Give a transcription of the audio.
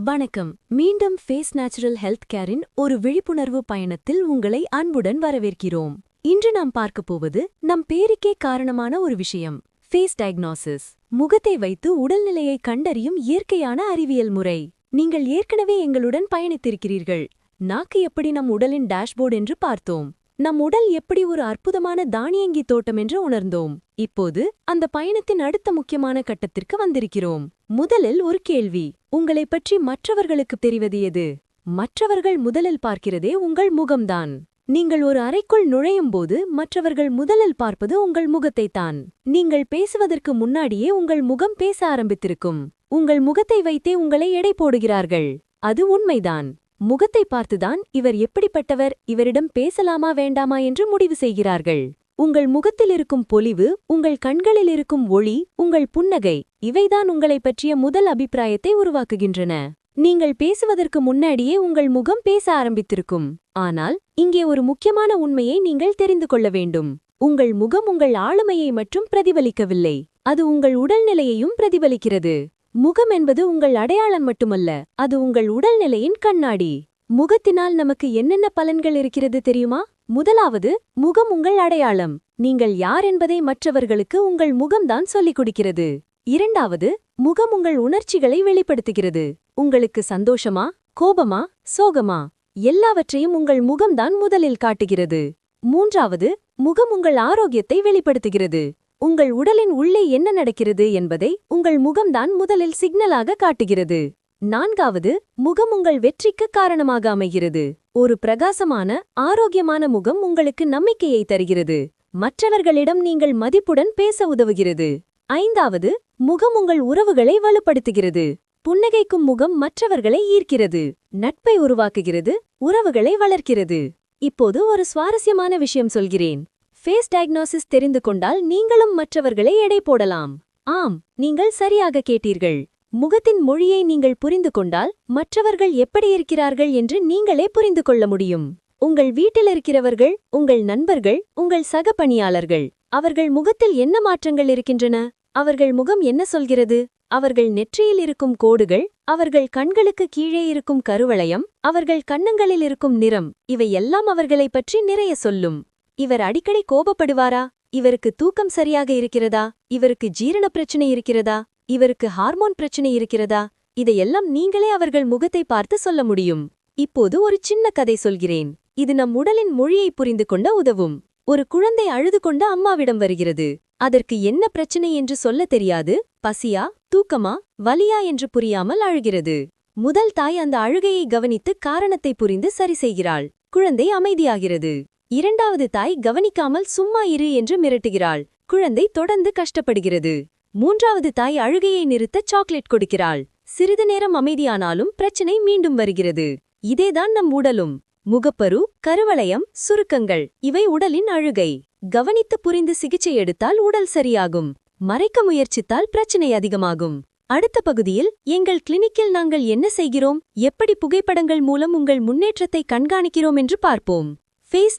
வணக்கம். மீண்டும் face natural health கேரின் ஒரு விழிப்புணர்வு பயணத்தில் உங்களை அன்புடன் வரவேற்கிறோம். இன்று நாம் பார்க்கப் போவது நம் பேருக்கே காரணமான ஒரு விஷயம், ஃபேஸ் டயக்னாசிஸ். முகத்தை வைத்து உடல்நிலையை கண்டறியும் இயற்கையான அறிவியல் முறை. நீங்கள் ஏற்கனவே எங்களுடன் பயணித்திருக்கிறீர்கள். நாக்கு எப்படி நம் உடலின் டேஷ்போர்ட் என்று பார்த்தோம். நம் உடல் எப்படி ஒரு அற்புதமான தானியங்கி தோட்டம் என்று உணர்ந்தோம். இப்போது அந்த பயணத்தின் அடுத்த முக்கியமான கட்டத்திற்கு வந்திருக்கிறோம். முதலில் ஒரு கேள்வி, உங்களைப் பற்றி மற்றவர்களுக்கு தெரிவது எது? மற்றவர்கள் முதலில் பார்க்கிறதே உங்கள் முகம்தான். நீங்கள் ஒரு அறைக்குள் நுழையும்போது மற்றவர்கள் முதலில் பார்ப்பது உங்கள் முகத்தைத்தான். நீங்கள் பேசுவதற்கு முன்னாடியே உங்கள் முகம் பேச ஆரம்பித்திருக்கும். உங்கள் முகத்தை வைத்தே உங்களை எடை போடுகிறார்கள். அது உண்மைதான். முகத்தை பார்த்துதான் இவர் எப்படிப்பட்டவர், இவரிடம் பேசலாமா வேண்டாமா என்று முடிவு செய்கிறார்கள். உங்கள் முகத்தில் இருக்கும் பொலிவு, உங்கள் கண்களில் இருக்கும் ஒளி, உங்கள் புன்னகை, இவைதான் உங்களைப் பற்றிய முதல் அபிப்பிராயத்தை உருவாக்குகின்றன. நீங்கள் பேசுவதற்கு முன்னாடியே உங்கள் முகம் பேச ஆரம்பித்திருக்கும். ஆனால் இங்கே ஒரு முக்கியமான உண்மையை நீங்கள் தெரிந்து கொள்ள வேண்டும். உங்கள் முகம் உங்கள் ஆளுமையை மட்டும் பிரதிபலிக்கவில்லை, அது உங்கள் உடல்நிலையையும் பிரதிபலிக்கிறது. முகம் என்பது உங்கள் அடையாளம் மட்டுமல்ல, அது உங்கள் உடல்நிலையின் கண்ணாடி. முகத்தினால் நமக்கு என்னென்ன பலன்கள் இருக்கிறது தெரியுமா? முதலாவது, முகம் உங்கள் அடையாளம். நீங்கள் யார் என்பதை மற்றவர்களுக்கு உங்கள் முகம்தான் சொல்லிக் கொடுக்கிறது. இரண்டாவது, முகம் உங்கள் உணர்ச்சிகளை வெளிப்படுத்துகிறது. உங்களுக்கு சந்தோஷமா, கோபமா, சோகமா, எல்லாவற்றையும் உங்கள் முகம்தான் முதலில் காட்டுகிறது. மூன்றாவது, முகம் உங்கள் ஆரோக்கியத்தை வெளிப்படுத்துகிறது. உங்கள் உடலின் உள்ளே என்ன நடக்கிறது என்பதை உங்கள் முகம்தான் முதலில் சிக்னலாக காட்டுகிறது. நான்காவது, முகம் உங்கள் வெற்றிக்கு காரணமாக அமைகிறது. ஒரு பிரகாசமான, ஆரோக்கியமான முகம் உங்களுக்கு நம்பிக்கையை தருகிறது. மற்றவர்களிடம் நீங்கள் மதிப்புடன் பேச உதவுகிறது. ஐந்தாவது, முகம் உங்கள் உறவுகளை வலுப்படுத்துகிறது. புன்னகைக்கும் முகம் மற்றவர்களை ஈர்க்கிறது, நட்பை உருவாக்குகிறது, உறவுகளை வளர்க்கிறது. இப்போது ஒரு சுவாரஸ்யமான விஷயம் சொல்கிறேன். ஃபேஸ் டயக்னாசிஸ் தெரிந்து கொண்டால் நீங்களும் மற்றவர்களை எடை போடலாம். ஆம், நீங்கள் சரியாக கேட்டீர்கள். முகத்தின் மொழியை நீங்கள் புரிந்து கொண்டால் மற்றவர்கள் எப்படி இருக்கிறார்கள் என்று நீங்களே புரிந்து கொள்ள முடியும். உங்கள் வீட்டில் இருக்கிறவர்கள், உங்கள் நண்பர்கள், உங்கள் சக பணியாளர்கள், அவர்கள் முகத்தில் என்ன மாற்றங்கள் இருக்கின்றன? அவர்கள் முகம் என்ன சொல்கிறது? அவர்கள் நெற்றியில் இருக்கும் கோடுகள், அவர்கள் கண்களுக்கு கீழே இருக்கும் கருவளையம், அவர்கள் கன்னங்களில் இருக்கும் நிறம், இவையெல்லாம் அவர்களைப் பற்றி நிறைய சொல்லும். இவர் அடிக்கடி கோபப்படுவாரா? இவருக்கு தூக்கம் சரியாக இருக்கிறதா? இவருக்கு ஜீரண பிரச்சனை இருக்கிறதா? இவருக்கு ஹார்மோன் பிரச்சனை இருக்கிறதா? இதையெல்லாம் நீங்களே அவர்கள் முகத்தை பார்த்து சொல்ல முடியும். இப்போது ஒரு சின்ன கதை சொல்கிறேன். இது நம் உடலின் மொழியை புரிந்து கொள்ள உதவும். ஒரு குழந்தை அழுது கொண்டு அம்மாவிடம் வருகிறது. அதற்கு என்ன பிரச்சனை என்று சொல்ல தெரியாது. பசியா, தூக்கமா, வலியா என்று புரியாமல் அழுகிறது. முதல் தாய் அந்த அழுகையை கவனித்து காரணத்தை புரிந்து சரி செய்கிறாள். குழந்தை அமைதியாகிறது. இரண்டாவது தாய் கவனிக்காமல் சும்மா இரு என்று மிரட்டுகிறாள். குழந்தை தொடர்ந்து கஷ்டப்படுகிறது. மூன்றாவது தாய் அழுகையை நிறுத்த சாக்லேட் கொடுக்கிறாள். சிறிது நேரம் அமைதியானாலும் பிரச்சனை மீண்டும் வருகிறது. இதேதான் நம் உடலும். முகப்பரு, கருவளையம், சுருக்கங்கள், இவை உடலின் அழுகை. கவனித்து புரிந்து சிகிச்சை எடுத்தால் உடல் சரியாகும். மறைக்க முயற்சித்தால் பிரச்சனை அதிகமாகும். அடுத்த பகுதியில் எங்கள் கிளினிக்கில் நாங்கள் என்ன செய்கிறோம், எப்படி புகைப்படங்கள் மூலம் உங்கள் முன்னேற்றத்தை கண்காணிக்கிறோம் என்று பார்ப்போம். ஃபேஸ்